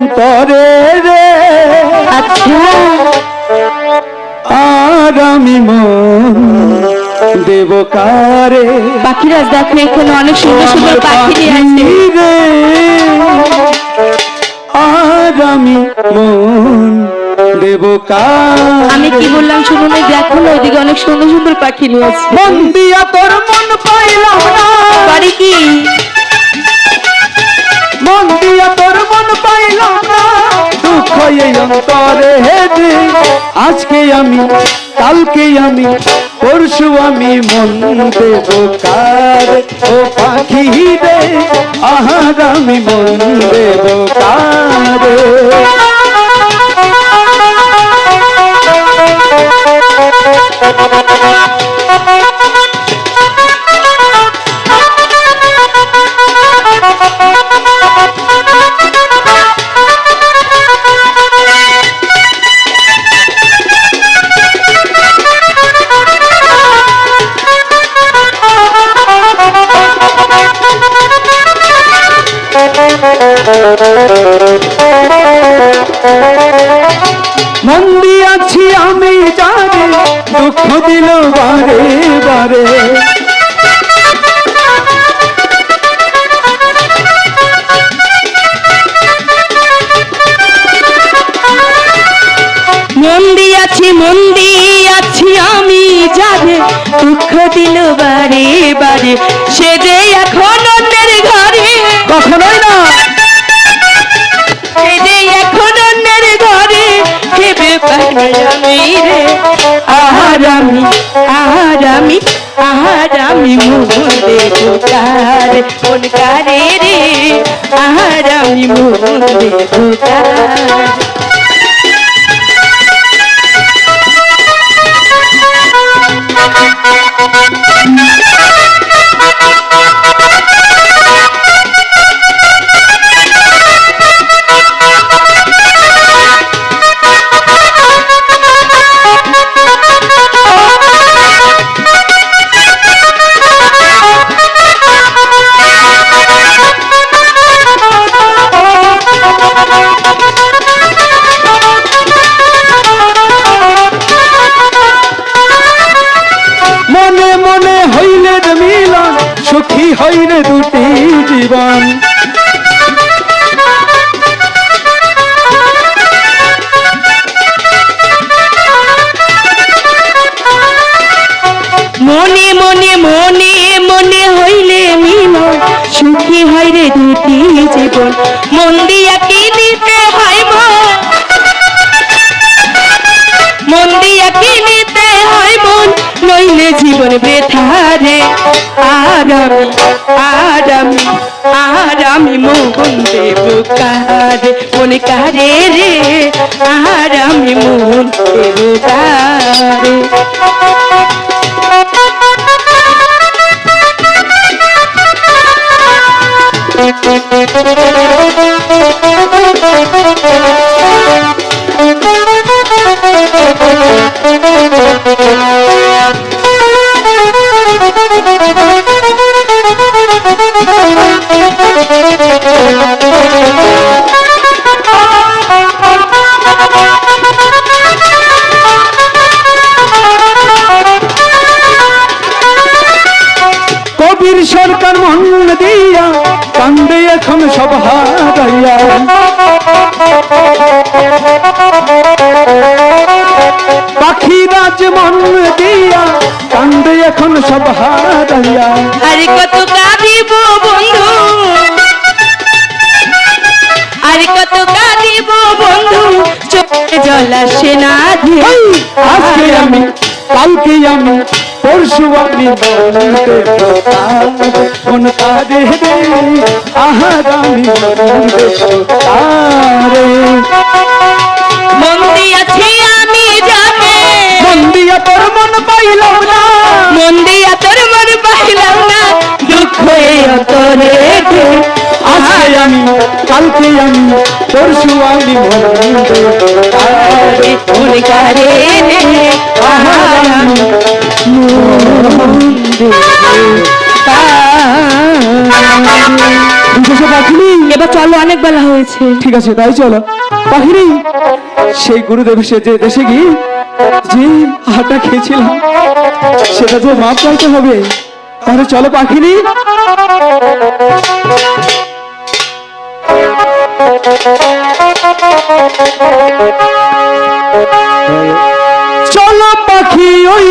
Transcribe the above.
অন্তরে রে। আচ্ছা, আর আমি মন দেব কারে। পাখিরাজ দেখো এখানে অনেক সুন্দর সুন্দর পাখি নিয়ে আছে। রে আর আমি মন দেব কারে। আমি কি বললাম শুনুন, দেখো না ওইদিকে অনেক সুন্দর সুন্দর পাখি নিয়ে আছে। মন দিয়া তোর মন পাইলাম না। বাড়ি কি? মন দিয়া তোর মন পাইলাম না, দুঃখ এই অন্তরে হেদে। আজকে আমি কালকে আমি পরশু আমি মন দেব কারে। ও পাখি রে আহার আমি মন দেব কারে। মন দিয়াছি আমি জানি, দুঃখ দিল বারে বারে। মন দিয়াছি আমি যাবে, দুঃখ দিল বারে বারে। সে যে এখন অন্যের ঘরে, কখনোই না। সে যে এখন অন্যের ঘরে, ভেবে পাই আমি রে। আহার আমি মন দেব কারে। মন কারে রে, আহার আমি মন দেব কারে। মনে মনে হইলে মিলন, সুখী হইলে দুটি জীবন। মনে মনে মনে মনে হইলে মিলন, সুখী হয় রে দুটি জীবন। মন দিয়া কি নিতে হয় মন দিয়া কি নিতে হয় মন, নইলে জীবন বৃথা রে। আর আমি মন দেব কারে। মন কারে রে, আর আমি মন দেব কারে। কবির সরকার মন দিয়া কান্দে এখন সব হারাইয়া। পাখিরাজ মন দিয়া কান্দে এখন সব হারাইয়া। আর কত কাঁদিব বন্ধু, আর কত কাঁদিব বন্ধু, চোখে জল আসে না দিয়ে। আজকে আমি কালকে আমি পরশু আমি মন কারে রে আহার আমি মন দেব কারে। মন দিয়াছি আমি যাবে, মন দিয়া তোর মন পাইলাম না, মন দিয়া তোর মন পাইলাম না, দুঃখ এই অন্তরে রে। আজকে আমি কালকে আমি পরশু আমি মন দেব কারে। মন কারে রে, আহার আমি মন দেব কারে। এসেছো পাখিনি? এবার চলো, অনেক বেলা হয়েছে। ঠিক আছে, তাই চলো পাখিনি। সেই গুরুদেব সে যে দেশে গিয়ে যে আহারটা খেয়েছিলাম সেটা তো মাপ চাইতে হবে। তাহলে চলো পাখিনি। চলো পাখি ওই